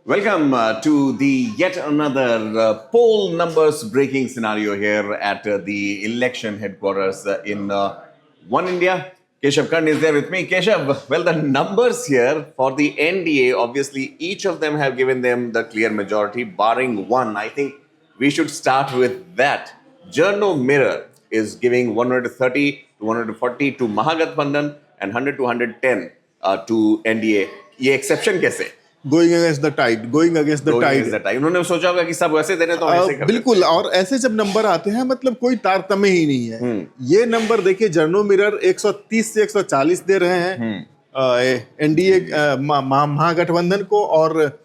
Welcome to the yet another poll numbers breaking scenario here at the election headquarters in One India. Keshav Kand is there with me. Keshav, well, the numbers here for the NDA, obviously, each of them have given them the clear majority, barring one. I think we should start with that. Journo Mirror is giving 130 to 140 to Mahagathbandhan and 100 to 110 to NDA. ये exception कैसे? Going against the Tide उन्होंने सोचा होगा कि सब वैसे दे रहे तो हम ऐसे कर बिल्कुल। और ऐसे जब नंबर आते हैं मतलब कोई तारतम्य ही नहीं है। ये नंबर देखिए, जर्नो मिरर 130 से 140 दे रहे हैं एनडीए महागठबंधन को, और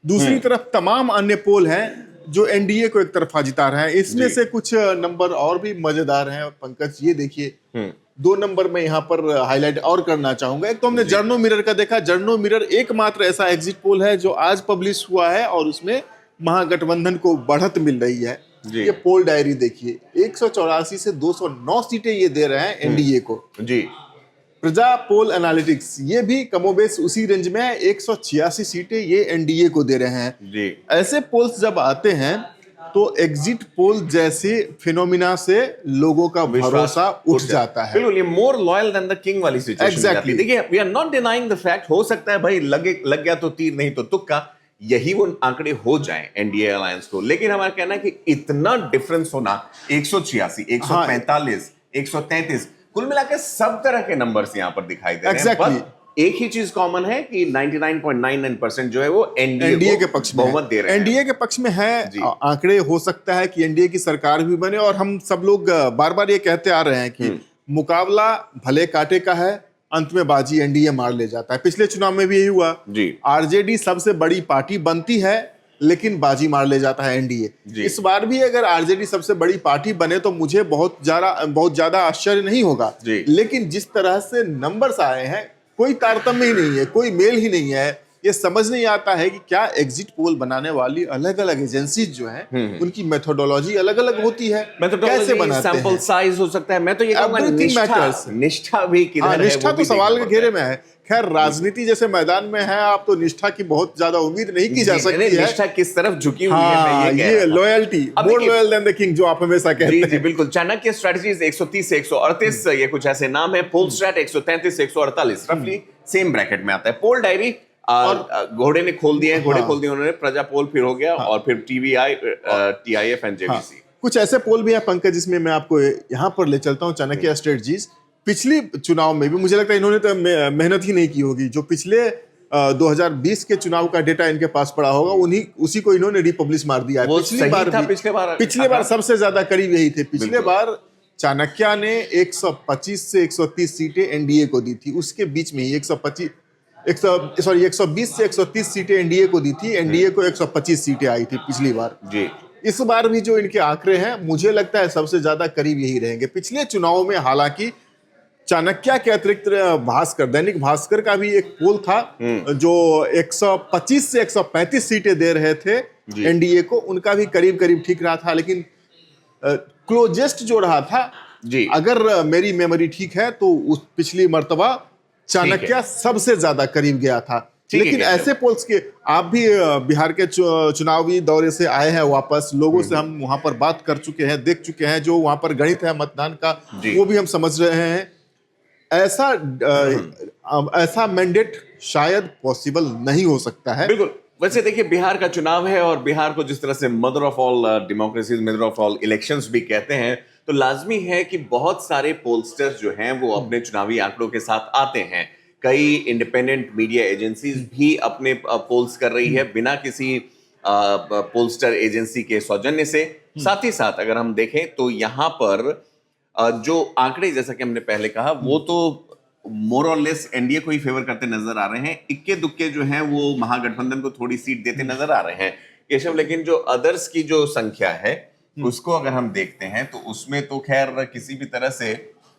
दूसरी तरफ तमाम अन्य पोल हैं जो एनडीए को एक तरफा जिता रहे हैं। इसमें से कुछ नंबर और भी मजेदार हैं पंकज, ये देखिए। दो नंबर में यहाँ पर हाईलाइट और करना चाहूंगा। एक तो हमने जर्नो मिरर का देखा। जर्नो मिरर एकमात्र ऐसा एग्जिट पोल है जो आज पब्लिश हुआ है और उसमें महागठबंधन को बढ़त मिल रही है। ये पोल डायरी देखिए, 184 से 209 सीटें ये दे रहे हैं एनडीए को जी। प्रजा पोल एनालिटिक्स ये भी कमोबेश उसी रेंज में है, 186 सीटें ये एनडीए को दे रहे हैं जी। ऐसे पोल्स जब आते हैं तो एग्जिट पोल जैसे फिनोमिना से लोगों का भरोसा उठ जाता है। बिल्कुल, ये more loyal than the king वाली सिचुएशन। एग्जैक्टली। देखिए, we are not denying the fact, हो सकता है भाई लग गया तो तीर नहीं तो तुक्का, यही वो आंकड़े हो जाएं एनडीए अलायंस को। लेकिन हमारा कहना है कि इतना डिफरेंस होना, 186, 145, 133, कुल मिलाकर सब तरह के नंबर्स यहां पर दिखाई दे रहे हैं। एक ही चीज कॉमन है कि 99.99% जो है वो एनडीए के पक्ष में बहुमत दे रहे हैं। एनडीए के पक्ष में है। आंकड़े हो सकता है कि एनडीए की सरकार भी बने, और हम सब लोग बार बार ये कहते आ रहे हैं कि मुकाबला भले कांटे का है, अंत में बाजी एनडीए मार ले जाता है। पिछले चुनाव में भी यही हुआ जी। आरजेडी सबसे बड़ी पार्टी बनती है लेकिन बाजी मार ले जाता है एनडीए। इस बार भी अगर आरजेडी सबसे बड़ी पार्टी बने तो मुझे बहुत ज्यादा आश्चर्य नहीं होगा। लेकिन जिस तरह से नंबर्स आए हैं, कोई तारतम्य ही नहीं है, कोई मेल ही नहीं है। ये समझ नहीं आता है कि क्या एग्जिट पोल बनाने वाली अलग अलग एजेंसीज जो हैं उनकी मेथोडोलॉजी अलग अलग होती है, कैसे बनाते हैं, सैंपल साइज हो सकता है। मैं तो ये कहूंगा निष्ठा भी किधर है, निष्ठा तो सवाल के घेरे में है। खैर, राजनीति जैसे मैदान में है, आप तो निष्ठा की बहुत ज्यादा उम्मीद नहीं की जा सकती है। निष्ठा किस तरफ झुकी हुई है, ये loyalty, more loyal than the king, जो आप हमेशा कहते हैं। जी बिल्कुल। चाणक्य स्ट्रेटजीज 130 से 138, ये कुछ ऐसे नाम है। पोल स्ट्रैट 133 से 148, रफली सेम ब्रैकेट में आता है। पोल डायरी और घोड़े ने खोल दिए, खोल दिए उन्होंने। प्रजा पोल फिर हो गया, और फिर टीवीआई, टीआईएफ एंड जेबीसी। कुछ ऐसे पोल भी है पंकज जिसमें मैं आपको यहाँ पर ले चलता हूँ। चाणक्य स्ट्रेटजीज पिछली चुनाव में भी मुझे लगता है इन्होंने तो मेहनत ही नहीं की होगी। जो पिछले 2020 के चुनाव का डेटा इनके पास पड़ा होगा, उसी को इन्होंने रिपब्लिश मार दिया है। पिछले बार सबसे ज्यादा करीब यही थे। पिछले बार चाणक्य ने 125 से 130 सीटें एनडीए को दी थी। उसके बीच में ही 120 से 130 सीटें एनडीए को दी थी। एनडीए को 125 सीटें आई थी पिछली बार जी। इस बार भी जो इनके आंकड़े हैं, मुझे लगता है सबसे ज्यादा करीब यही रहेंगे। पिछले चुनाव में हालांकि चाणक्य के अतिरिक्त दैनिक भास्कर का भी एक पोल था जो 125 से 135 सीटें दे रहे थे एनडीए को। उनका भी करीब करीब ठीक रहा था, लेकिन क्लोजेस्ट जो रहा था जी, अगर मेरी मेमोरी ठीक है तो उस पिछली मर्तबा चाणक्य सबसे ज्यादा करीब गया था। लेकिन ऐसे पोल्स के, आप भी बिहार के चुनावी दौरे से आए हैं वापस, लोगों से हम वहां पर बात कर चुके हैं, देख चुके हैं, जो वहां पर गणित है मतदान का वो भी हम समझ रहे हैं। ऐसा मैंडेट शायद पॉसिबल नहीं हो सकता है। बिल्कुल। वैसे देखिए, बिहार का चुनाव है, और बिहार को जिस तरह से mother of all democracies, mother of all elections भी कहते हैं, तो लाजमी है कि बहुत सारे पोलस्टर्स जो हैं वो अपने चुनावी आंकड़ों के साथ आते हैं। कई इंडिपेंडेंट मीडिया एजेंसीज भी अपने पोल्स कर रही है बिना किसी पोलस्टर एजेंसी के सौजन्य से। साथ ही साथ अगर हम देखें तो यहाँ पर जो आंकड़े, जैसा कि हमने पहले कहा, वो तो मोर और लेस एनडीए को ही फेवर करते नजर आ रहे हैं। इक्के दुक्के जो हैं वो महागठबंधन को थोड़ी सीट देते नजर आ रहे हैं केशव। लेकिन जो अदर्स की जो संख्या है उसको अगर हम देखते हैं तो उसमें तो खैर किसी भी तरह से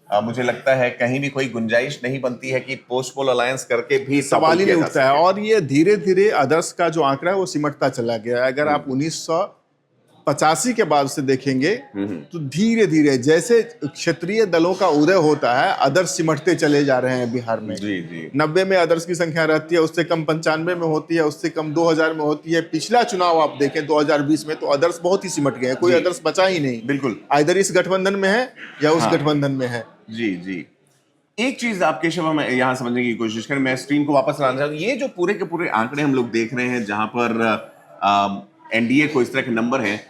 मुझे लगता है कहीं भी कोई गुंजाइश नहीं बनती है कि पोस्ट पोल अलायंस करके भी सवाल ही नहीं उठता है। और ये धीरे धीरे अदर्स का जो आंकड़ा है वो सिमटता चला गया है। अगर आप 1950 85 के बाद से देखेंगे तो धीरे धीरे जैसे क्षेत्रीय दलों का उदय होता है, आदर्श सिमटते चले जा रहे हैं बिहार में। जी जी 90 में आदर्श की संख्या रहती है, उससे कम 95 में होती है, उससे कम 2000 में होती है। पिछला चुनाव आप देखें 2020 में, तो आदर्श बहुत ही सिमट गए, कोई जी। आदर्श बचा ही नहीं। बिल्कुल। आइदर इस गठबंधन में है या उस हाँ। गठबंधन में है। जी जी एक चीज आपके शव में यहाँ समझने की कोशिश करें, मैं स्क्रीन को वापस लाना चाहूँ। ये जो पूरे के पूरे आंकड़े हम लोग देख रहे हैं, जहां पर एनडीए को इस तरह के नंबर हैं,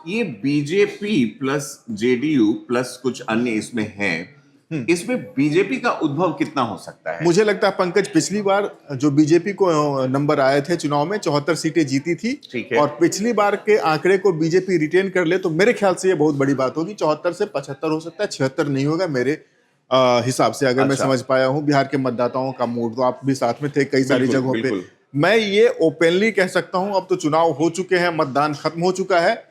ये बीजेपी प्लस जेडीयू प्लस कुछ अन्य इसमें है। इसमें बीजेपी का उद्भव कितना हो सकता है? मुझे लगता है पंकज, पिछली बार जो बीजेपी को नंबर आए थे चुनाव में, 74 सीटें जीती थी। ठीक है। और पिछली बार के आंकड़े को बीजेपी रिटेन कर ले तो मेरे ख्याल से ये बहुत बड़ी बात होगी। 74 से 75 हो सकता है, 76 नहीं होगा मेरे हिसाब से, अगर मैं अच्छा। समझ पाया हूं बिहार के मतदाताओं का मूड। तो आप भी साथ में थे कई सारी बिल्कुल, जगहों पे। बिल्कुल। मैं ये ओपनली कह सकता हूं, अब तो चुनाव हो चुके हैं, मतदान खत्म हो चुका है।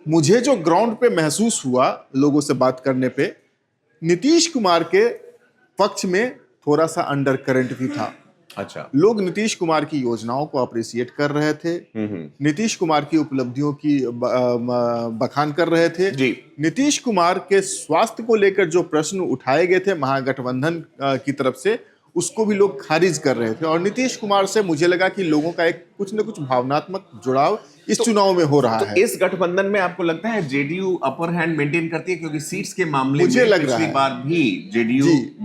मुझे जो ग्राउंड पे महसूस हुआ लोगों से बात करने पे, नीतीश कुमार के पक्ष में थोड़ा सा अंडर करंट भी था। अच्छा। लोग नीतीश कुमार की योजनाओं को अप्रिशिएट कर रहे थे, नीतीश कुमार की उपलब्धियों की बखान कर रहे थे। जी। नीतीश कुमार के स्वास्थ्य को लेकर जो प्रश्न उठाए गए थे महागठबंधन की तरफ से, उसको भी लोग खारिज कर रहे थे। और नीतीश कुमार से मुझे लगा कि लोगों का एक कुछ न कुछ भावनात्मक जुड़ाव इस चुनाव में हो रहा है। इस गठबंधन में आपको लगता है जेडीयू अपर हैंड मेंटेन करती है? क्योंकि सीट्स के मामले मुझे में लग रहा पिछली है। बार भी जेडीयू जी।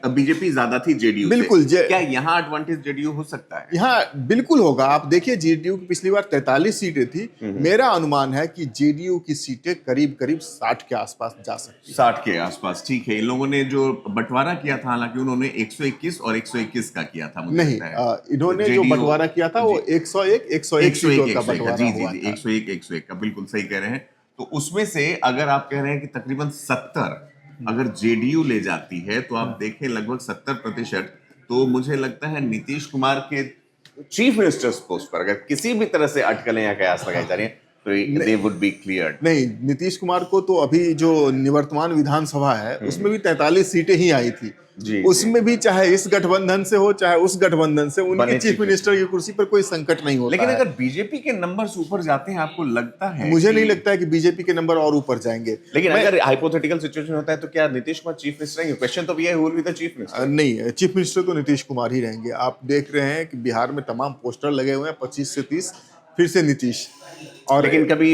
बीजेपी ज्यादा थी जेडीयू बिल्कुल, से। क्या यहाँ एडवांटेज जेडीयू हो सकता है? यहाँ बिल्कुल होगा। आप देखिए, जेडीयू की पिछली बार 43 सीटें थी। मेरा अनुमान है कि जेडीयू की सीटें करीब करीब 60 के आसपास जा सकती 60 के आसपास, ठीक है। इन लोगों ने जो बंटवारा किया था, हालांकि उन्होंने 121 और 121 का किया था, मुझे नहीं। लगता है। इन्होंने जो JDU बंटवारा किया था वो 101 101 सीटों का 101 बंटवारा जी हुआ जी था। 101 का, बिल्कुल सही कह रहे हैं। तो उसमें से अगर आप कह रहे हैं कि तकरीबन 70 अगर जेडीयू ले जाती है, तो आप देखें लगभग 70%। तो मुझे लगता है नीतीश कुमार के चीफ मिनिस्टर्स पोस्ट पर अगर किसी भी तरह से अटकलें या कयास लगाई जा रही हैं, तो दे वुड बी क्लियर्ड। नहीं, नीतीश कुमार को तो अभी जो निवर्तमान विधानसभा है उसमें भी 43 सीटें ही आई थी। जी, उसमें भी चाहे इस गठबंधन से हो चाहे उस गठबंधन से, उनके बने चीफ मिनिस्टर की कुर्सी पर कोई संकट नहीं होता लेकिन है। अगर बीजेपी के नंबर्स ऊपर जाते हैं, आपको लगता है? मुझे नहीं लगता है कि बीजेपी के नंबर और ऊपर जाएंगे। लेकिन अगर हाइपोथेटिकल सिचुएशन होता है, तो क्या नीतीश कुमार चीफ मिनिस्टर रहेंगे? क्वेश्चन तो ये है, who will be the chief minister? नहीं, चीफ मिनिस्टर तो नीतीश कुमार ही रहेंगे। आप देख रहे हैं कि बिहार में तमाम पोस्टर लगे हुए हैं, 25 से 30 फिर से नीतीश। और लेकिन कभी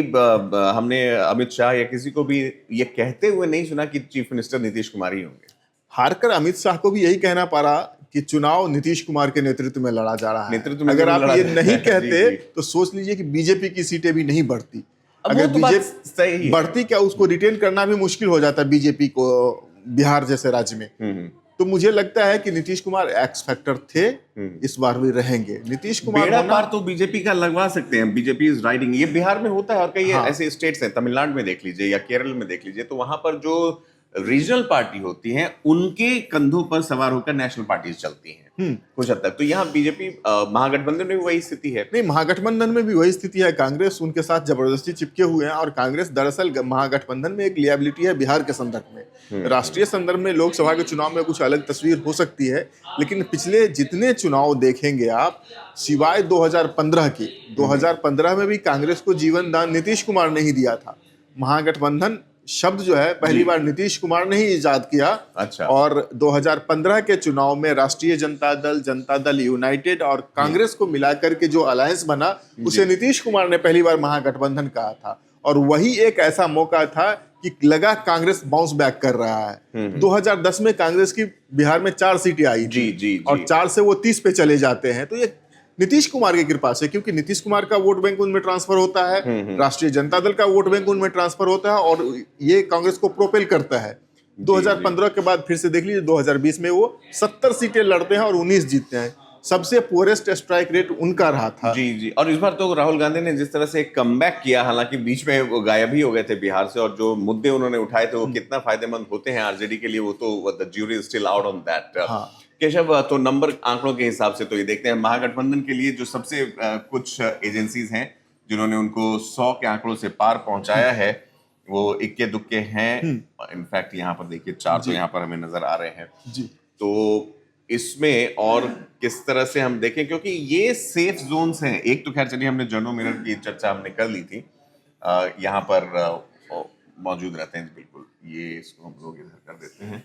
हमने अमित शाह या किसी को भी ये कहते हुए नहीं सुना कि चीफ मिनिस्टर नीतीश कुमार ही होंगे। हारकर अमित शाह को भी यही कहना पड़ा कि चुनाव नीतीश कुमार के नेतृत्व में लड़ा जा रहा है। नेतृत्व में अगर आप लड़ा ये जा रहा नहीं है। कहते जी, जी। तो सोच लीजिए कि बीजेपी की सीटें भी नहीं बढ़ती। अब अगर वो तो बात बीजेपी सही है। बढ़ती, क्या उसको रिटेन करना भी मुश्किल हो जाता बीजेपी को बिहार जैसे राज्य में। तो मुझे लगता है कि नीतीश कुमार एक्स फैक्टर थे, इस बार भी रहेंगे। नीतीश कुमार बेड़ा होना- पार तो बीजेपी का लगवा सकते हैं, बीजेपी इज राइडिंग। ये बिहार में होता है और कई हाँ। ऐसे स्टेट्स हैं, तमिलनाडु में देख लीजिए या केरल में देख लीजिए, तो वहां पर जो रीजनल पार्टी होती हैं, उनके कंधों पर सवार होकर नेशनल पार्टीज चलती हैं कुछ हद तक। तो यहाँ बीजेपी महागठबंधन में भी वही स्थिति है। नहीं, महागठबंधन में भी वही स्थिति है। कांग्रेस उनके साथ जबरदस्ती चिपके हुए हैं। और कांग्रेस दरअसल महागठबंधन में एक लिएबिलिटी है बिहार के संदर्भ में। राष्ट्रीय संदर्भ में लोकसभा के चुनाव में कुछ अलग तस्वीर हो सकती है, लेकिन पिछले जितने चुनाव देखेंगे आप, सिवाय 2015 की, 2015 में भी कांग्रेस को जीवन दान नीतीश कुमार ने ही दिया था। महागठबंधन शब्द जो है पहली बार नीतीश कुमार ने ही इजाद किया। अच्छा। और 2015 के चुनाव में राष्ट्रीय जनता दल यूनाइटेड और कांग्रेस को मिलाकर के जो अलायंस बना, उसे नीतीश कुमार ने पहली बार महागठबंधन कहा था। और वही एक ऐसा मौका था कि लगा कांग्रेस बाउंस बैक कर रहा है। 2010 में कांग्रेस की बिहार में 4 सीटें आई थी। जी। और 4 से वो 30 पे चले जाते हैं। तो ये नीतीश कुमार की कृपा से, क्योंकि नीतीश कुमार का वोट बैंक उनमें ट्रांसफर होता है, राष्ट्रीय जनता दल का वोट बैंक उनमें ट्रांसफर होता है, और ये कांग्रेस को प्रोपेल करता है। 2015 के बाद फिर से देख लीजिए, 2020 में वो 70 सीटें लड़ते हैं और 19 जीतते हैं। सबसे पुअरेस्ट स्ट्राइक रेट उनका रहा था। जी। और इस बार तो राहुल गांधी ने जिस तरह से कमबैक किया, हालांकि बीच में वो गायब ही हो गए थे बिहार से, और जो मुद्दे उन्होंने उठाए थे वो कितना फायदेमंद होते हैं आरजेडी के लिए, वो तो the jury is still out on that. Keshav, तो नंबर आंकड़ों के हिसाब से तो ये देखते हैं, महागठबंधन के लिए जो सबसे कुछ एजेंसीज हैं जिन्होंने उनको 100 के आंकड़ों से पार पहुंचाया है, वो इक्के दुक्के हैं। इनफैक्ट यहाँ पर देखिए 4 तो यहाँ पर हमें नजर आ रहे हैं जी। तो इसमें और किस तरह से हम देखें, क्योंकि ये सेफ जोन्स हैं। एक तो खैर चलिए, हमने जर्नो मिरर की चर्चा हमने कर ली थी, यहाँ पर मौजूद रहते हैं। बिल्कुल, ये इसको हम लोग इधर कर देते हैं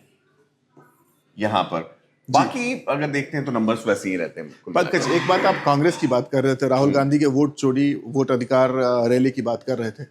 यहाँ पर। बाकी अगर देखते हैं तो नंबर्स वैसे ही रहते हैं। पंकज, एक बात, आप कांग्रेस की बात कर रहे थे, राहुल गांधी के वोट चोरी, वोट अधिकार रैली की बात कर रहे थे।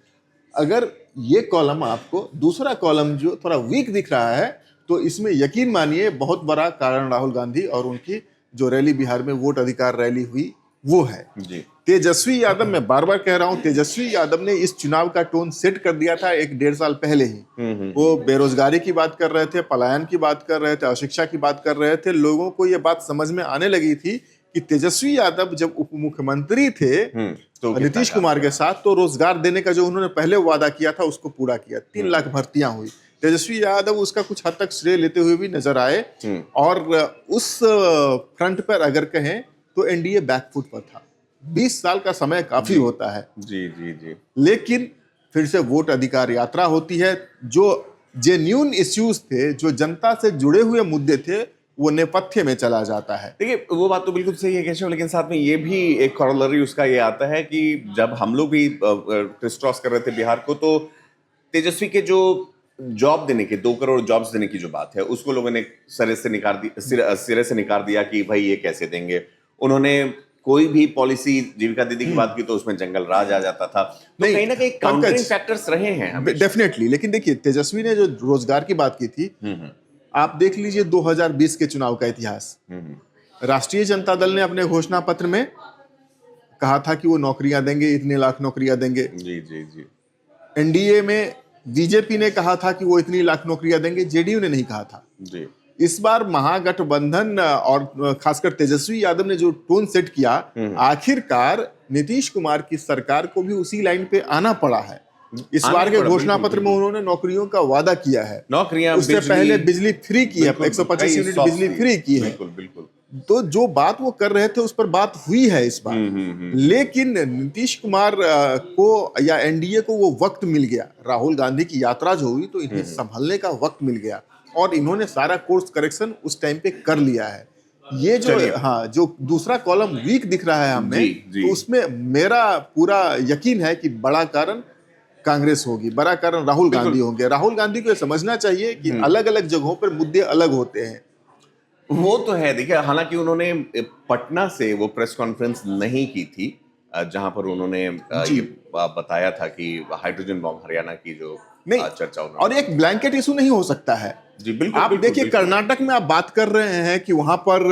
अगर ये कॉलम आपको दूसरा कॉलम जो थोड़ा वीक दिख रहा है, तो इसमें यकीन मानिए बहुत बड़ा कारण राहुल गांधी और उनकी जो रैली बिहार में वोट अधिकार रैली हुई वो है जी। तेजस्वी यादव, मैं बार बार कह रहा हूं, तेजस्वी यादव ने इस चुनाव का टोन सेट कर दिया था 1-1.5 साल पहले ही। वो बेरोजगारी की बात कर रहे थे, पलायन की बात कर रहे थे, अशिक्षा की बात कर रहे थे। लोगों को ये बात समझ में आने लगी थी कि तेजस्वी यादव जब उप मुख्यमंत्री थे तो नीतीश कुमार के साथ, तो रोजगार देने का जो उन्होंने पहले वादा किया था उसको पूरा किया। 3 लाख भर्तियां हुई। तेजस्वी यादव उसका कुछ हद तक श्रेय लेते हुए भी नजर आए। और उस फ्रंट पर अगर कहें तो एनडीए बैकफुट पर था। 20 साल का समय काफी होता है। जी जी जी। लेकिन फिर से वोट अधिकार यात्रा होती है। जो जेन्युइन इश्यूज थे, जो जनता से जुड़े हुए मुद्दे थे, वो नेपथ्य में चला जाता है। देखिए, वो बात तो बिल्कुल सही है केशव, लेकिन साथ में ये भी एक कॉरोलरी उसका ये आता है कि जब हम लोग भी क्रिस क्रॉस कर रहे थे बिहार को, तो तेजस्वी के जो जॉब देने के 2 करोड़ जॉब्स देने की जो बात है, उसको लोगों ने सिरे से निकाल दिया कि भाई ये कैसे देंगे। उन्होंने कोई भी पॉलिसी, जीविका दीदी की बात की तो उसमें जंगल राज आ जाता था। तो कहीं ना कहीं काउंटरिंग फैक्टर्स रहे हैं डेफिनेटली। लेकिन देखिए, तेजस्वी ने जो रोजगार की बात की थी, आप देख लीजिए 2020 के चुनाव का इतिहास। राष्ट्रीय जनता दल ने अपने घोषणा पत्र में कहा था कि वो नौकरियां देंगे, इतने लाख नौकरियां देंगे। जी जी जी। एनडीए में बीजेपी ने कहा था कि वो इतनी लाख नौकरियां देंगे, जेडीयू ने नहीं कहा था जी। इस बार महागठबंधन और खासकर तेजस्वी यादव ने जो टोन सेट किया, आखिरकार नीतीश कुमार की सरकार को भी उसी लाइन पे आना पड़ा है। इस बार के घोषणा पत्र में उन्होंने नौकरियों का वादा किया है। नौकरियां, उससे पहले बिजली फ्री की है, 125 यूनिट बिजली फ्री की है। बिल्कुल बिल्कुल। तो जो बात वो कर रहे थे उस पर बात हुई है इस बार। लेकिन नीतीश कुमार को या एनडीए को वो वक्त मिल गया। राहुल गांधी की यात्रा जो हुई, तो इन्हें संभलने का वक्त मिल गया और इन्होंने सारा कोर्स करेक्शन उस टाइम पे कर लिया है। ये जो जो दूसरा कॉलम वीक दिख रहा है हमें, तो उसमें मेरा पूरा यकीन है कि बड़ा कारण कांग्रेस होगी, बड़ा कारण राहुल गांधी होंगे। राहुल गांधी को समझना चाहिए कि अलग अलग जगहों पर मुद्दे अलग होते हैं। वो तो है। देखिए, हालांकि उन्होंने पटना से वो प्रेस कॉन्फ्रेंस नहीं की थी जहां पर उन्होंने ये बताया था कि हाइड्रोजन बॉम्ब हरियाणा की जो चर्चा, और एक ब्लैंकेट इशू नहीं हो सकता है। जी बिल्कुल। आप देखिए, कर्नाटक में आप बात कर रहे हैं कि वहां पर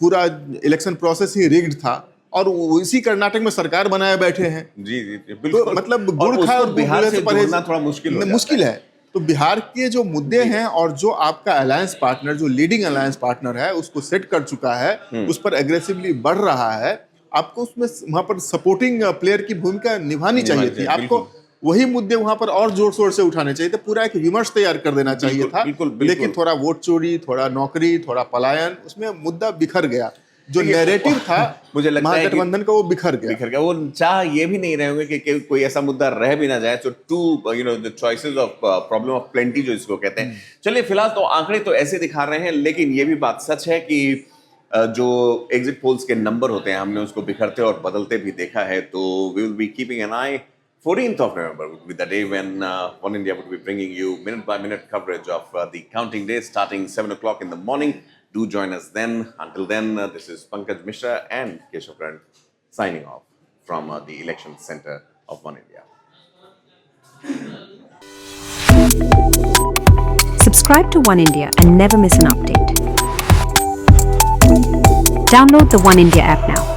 पूरा इलेक्शन प्रोसेस ही रिग्ड था और इसी कर्नाटक में सरकार बनाए बैठे हैं। जी जी बिल्कुल। तो मतलब गुड़ खा और बिहार से जोड़ना थोड़ा मुश्किल है। तो बिहार के जो मुद्दे हैं और जो आपका अलायंस पार्टनर, जो लीडिंग अलायंस पार्टनर है, उसको सेट कर चुका है, उस पर एग्रेसिवली बढ़ रहा है, आपको उसमें वहां पर सपोर्टिंग प्लेयर की भूमिका निभानी चाहिए थी। आपको वही मुद्दे वहां पर और जोर शोर से उठाने चाहिए थे। पूरा एक विमर्श तैयार कर देना चाहिए था। लेकिन थोड़ा वोट चोरी, थोड़ा नौकरी, थोड़ा पलायन, उसमें मुद्दा बिखर गया। जो नैरेटिव था, मुझे लगता है महागठबंधन का, वो बिखर गया। वो चाह ये भी नहीं रहे होंगे कि कोई ऐसा मुद्दा रह भी ना जाए। तो the choices of problem of plenty जो इसको कहते हैं। चलिए, फिलहाल तो आंकड़े तो ऐसे दिखा रहे हैं, लेकिन ये भी बात सच है कि जो एग्जिट पोल्स के नंबर होते हैं, हमने उसको बिखरते और बदलते भी देखा है। तो we will be keeping an eye 14th of November would be the day when One India would be bringing you minute-by-minute coverage of the counting days starting 7 o'clock in the morning. Do join us then. Until then, this is Pankaj Mishra and Keshav Karan signing off from the Election Center of One India. Subscribe to One India and never miss an update. Download the One India app now.